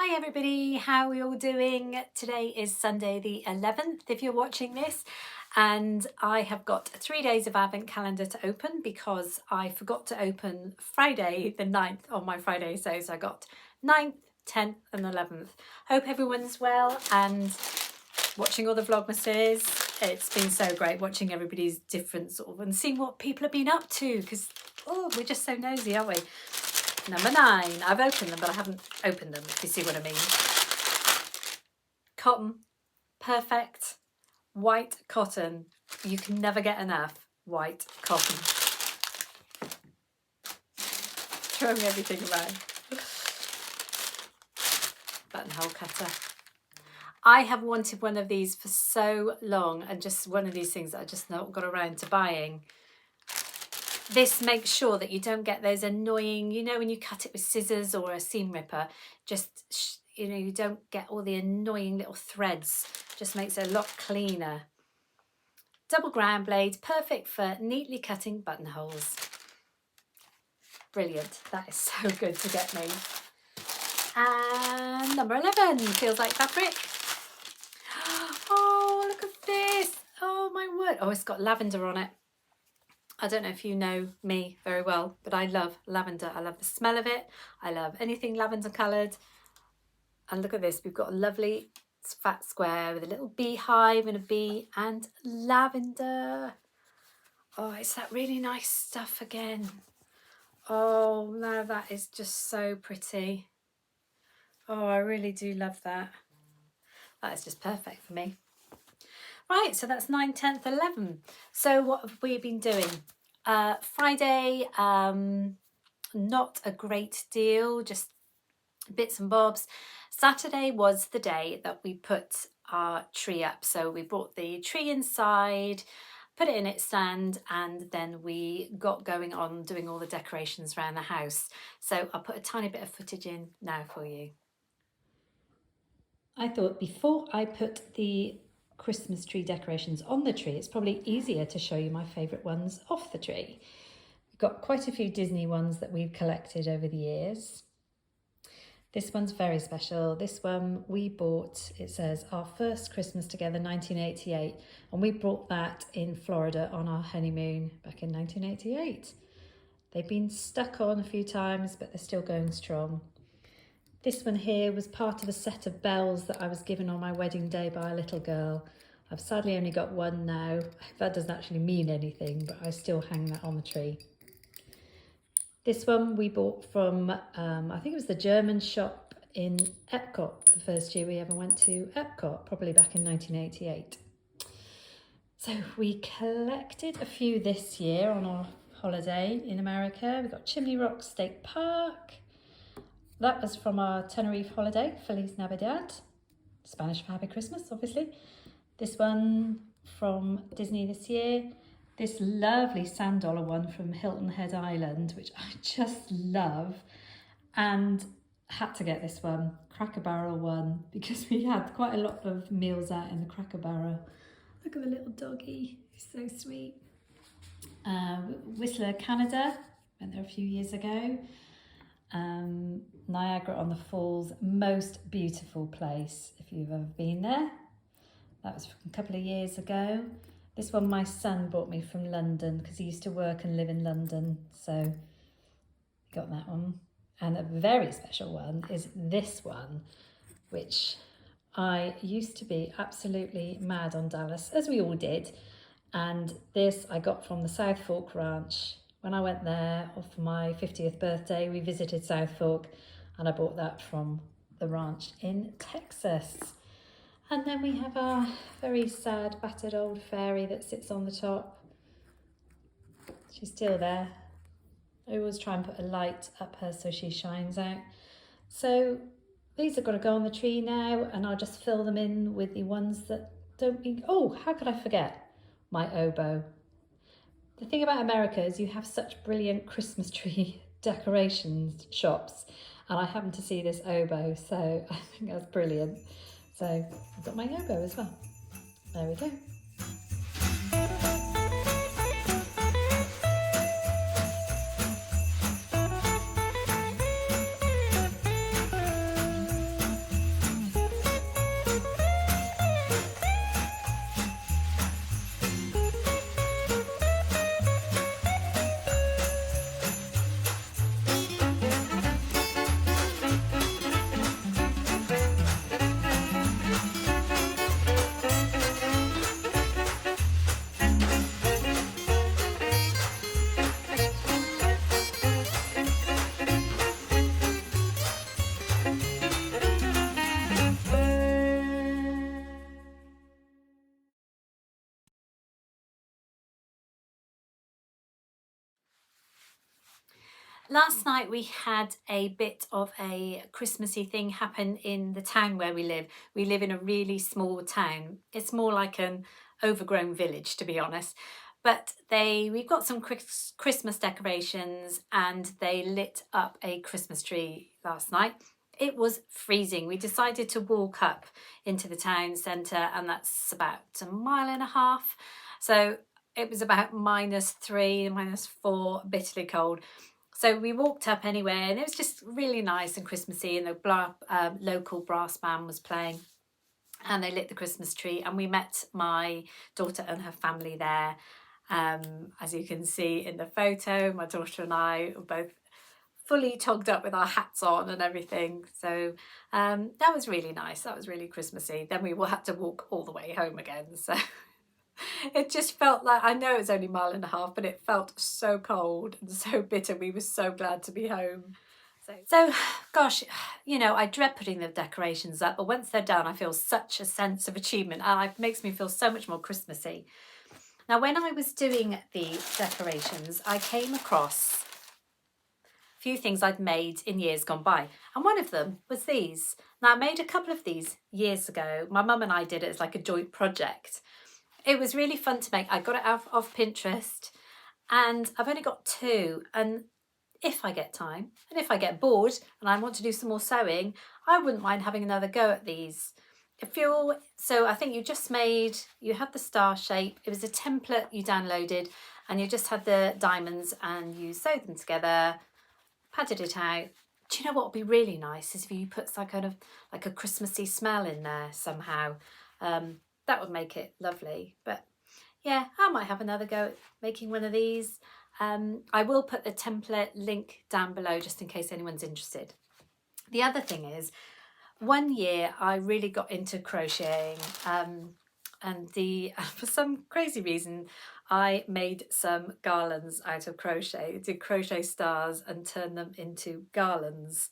Hi everybody, how are we all doing? Today is Sunday the 11th if you're watching this, and I have got 3 days of Advent calendar to open because I forgot to open Friday the 9th on my Friday, so I got 9th, 10th and 11th. Hope everyone's well and watching all the Vlogmases. It's been so great watching everybody's different and seeing what people have been up to because we're just so nosy, aren't we? Number 9. I've opened them, but I haven't opened them, if you see what I mean. Cotton. Perfect. White cotton. You can never get enough white cotton. Throwing everything around. Buttonhole cutter. I have wanted one of these for so long, and just one of these things that I just not got around to buying. This makes sure that you don't get those annoying, when you cut it with scissors or a seam ripper, just, you don't get all the annoying little threads. Just makes it a lot cleaner. Double ground blade, perfect for neatly cutting buttonholes. Brilliant. That is so good to get me. And number 11, feels like fabric. Oh, look at this. Oh, my word. Oh, it's got lavender on it. I don't know if you know me very well, but I love lavender. I love the smell of it. I love anything lavender coloured. And look at this. We've got a lovely fat square with a little beehive and a bee and lavender. Oh, it's that really nice stuff again. Oh, no, that is just so pretty. Oh, I really do love that. That is just perfect for me. Right, so that's 9, 10th, 11. So what have we been doing? Friday, not a great deal, just bits and bobs. Saturday was the day that we put our tree up. So we brought the tree inside, put it in its stand, and then we got going on doing all the decorations around the house. So I'll put a tiny bit of footage in now for you. I thought before I put the Christmas tree decorations on the tree, it's probably easier to show you my favourite ones off the tree. We've got quite a few Disney ones that we've collected over the years. This one's very special. This one we bought, it says our first Christmas together, 1988, and we brought that in Florida on our honeymoon back in 1988. They've been stuck on a few times, but they're still going strong. This one here was part of a set of bells that I was given on my wedding day by a little girl. I've sadly only got one now. That doesn't actually mean anything, but I still hang that on the tree. This one we bought from, I think it was the German shop in Epcot, the first year we ever went to Epcot, probably back in 1988. So we collected a few this year on our holiday in America. We got Chimney Rock State Park. That was from our Tenerife holiday, Feliz Navidad, Spanish for Happy Christmas, obviously. This one from Disney this year. This lovely sand dollar one from Hilton Head Island, which I just love. And had to get this one, Cracker Barrel one, because we had quite a lot of meals out in the Cracker Barrel. Look at the little doggy, he's so sweet. Whistler, Canada, went there a few years ago. Niagara on the Falls, most beautiful place if you've ever been there. That was a couple of years ago. This one my son bought me from London because he used to work and live in London, so got that one. And a very special one is this one, which I used to be absolutely mad on Dallas, as we all did. And this I got from the South Fork Ranch. When I went there for my 50th birthday, we visited South Fork, and I bought that from the ranch in Texas. And then we have our very sad, battered old fairy that sits on the top. She's still there. I always try and put a light up her so she shines out. So these have got to go on the tree now, and I'll just fill them in with the ones that don't need... Oh, how could I forget? My oboe. The thing about America is you have such brilliant Christmas tree decorations shops, and I happened to see this oboe, so I think that's brilliant. So I've got my oboe as well. There we go. Last night we had a bit of a Christmassy thing happen in the town where we live. We live in a really small town. It's more like an overgrown village, to be honest. But we've got some Christmas decorations, and they lit up a Christmas tree last night. It was freezing. We decided to walk up into the town centre, and that's about a mile and a half. So it was about -3, -4, bitterly cold. So we walked up anyway, and it was just really nice and Christmassy, and the local brass band was playing, and they lit the Christmas tree, and we met my daughter and her family there. As you can see in the photo, my daughter and I were both fully togged up with our hats on and everything. So that was really nice. That was really Christmassy. Then we will have to walk all the way home again. So it just felt like, I know it's only a mile and a half, but it felt so cold and so bitter. We were so glad to be home. So gosh, you know, I dread putting the decorations up, but once they're done, I feel such a sense of achievement, and it makes me feel so much more Christmassy. Now, when I was doing the decorations, I came across a few things I'd made in years gone by, and one of them was these. Now, I made a couple of these years ago. My mum and I did it as like a joint project. It was really fun to make. I got it off Pinterest, and I've only got 2, and if I get time and if I get bored and I want to do some more sewing, I wouldn't mind having another go at these. So I think you had the star shape. It was a template you downloaded, and you just had the diamonds and you sewed them together, padded it out. Do you know what would be really nice is if you put some kind of like a Christmassy smell in there somehow. That would make it lovely. But yeah, I might have another go at making one of these. I will put the template link down below just in case anyone's interested. The other thing is, one year I really got into crocheting, and for some crazy reason I made some garlands out of crochet. I did crochet stars and turned them into garlands.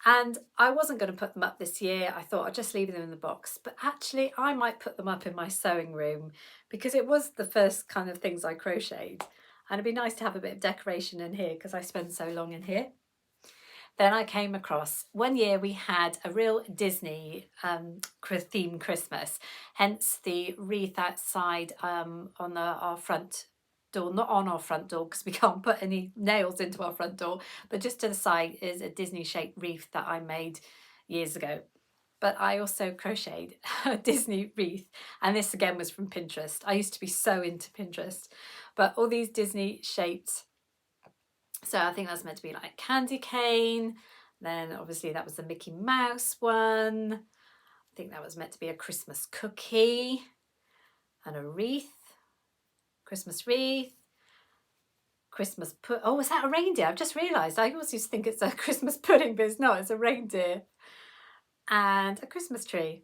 And I wasn't going to put them up this year. I thought I'd just leave them in the box. But actually, I might put them up in my sewing room, because it was the first kind of things I crocheted. And it'd be nice to have a bit of decoration in here because I spend so long in here. Then I came across, one year we had a real Disney themed Christmas, hence the wreath outside on our front door, not on our front door because we can't put any nails into our front door, but just to the side is a Disney shaped wreath that I made years ago. But I also crocheted a Disney wreath, and this again was from Pinterest. I used to be so into Pinterest, but all these Disney shaped. So I think that's meant to be like candy cane. Then obviously that was the Mickey Mouse one. I think that was meant to be a Christmas cookie and a wreath, Christmas wreath, oh, was that a reindeer? I've just realised. I always used to think it's a Christmas pudding, but it's not. It's a reindeer. And a Christmas tree.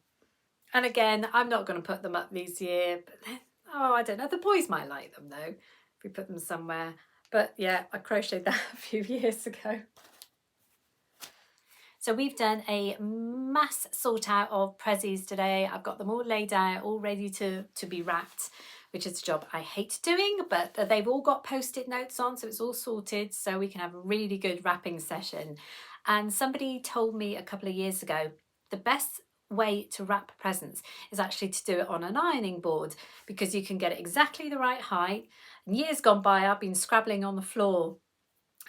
And again, I'm not going to put them up this year, but then, oh, I don't know. The boys might like them though, if we put them somewhere. But yeah, I crocheted that a few years ago. So we've done a mass sort out of prezzies today. I've got them all laid out, all ready to be wrapped, which is a job I hate doing, but they've all got post-it notes on, so it's all sorted, so we can have a really good wrapping session. And somebody told me a couple of years ago, the best way to wrap presents is actually to do it on an ironing board, because you can get it exactly the right height. And years gone by, I've been scrabbling on the floor.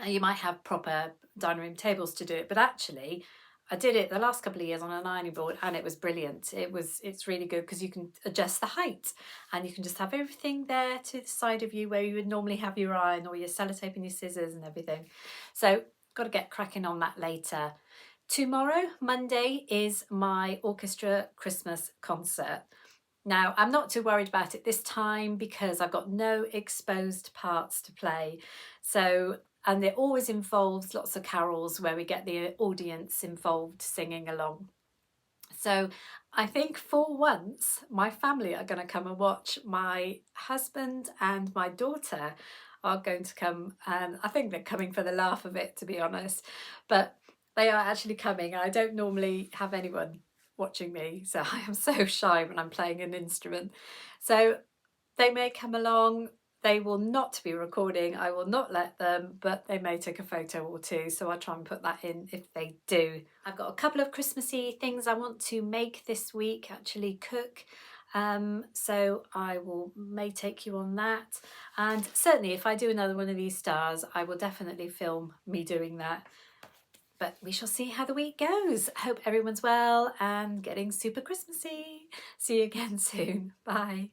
You might have proper dining room tables to do it, but actually I did it the last couple of years on an ironing board, and it was brilliant. It's really good because you can adjust the height, and you can just have everything there to the side of you where you would normally have your iron or your sellotape and your scissors and everything. So got to get cracking on that later. Tomorrow, Monday, is my orchestra Christmas concert. Now, I'm not too worried about it this time because I've got no exposed parts to play. And it always involves lots of carols where we get the audience involved singing along. So I think for once, my family are going to come and watch. My husband and my daughter are going to come, and I think they're coming for the laugh of it, to be honest. But they are actually coming. I don't normally have anyone watching me, so I am so shy when I'm playing an instrument. So they may come along. They will not be recording, I will not let them, but they may take a photo or two, so I'll try and put that in if they do. I've got a couple of Christmassy things I want to make this week, actually cook. So I may take you on that, and certainly if I do another one of these stars, I will definitely film me doing that. But we shall see how the week goes. I hope everyone's well and getting super Christmassy. See you again soon. Bye.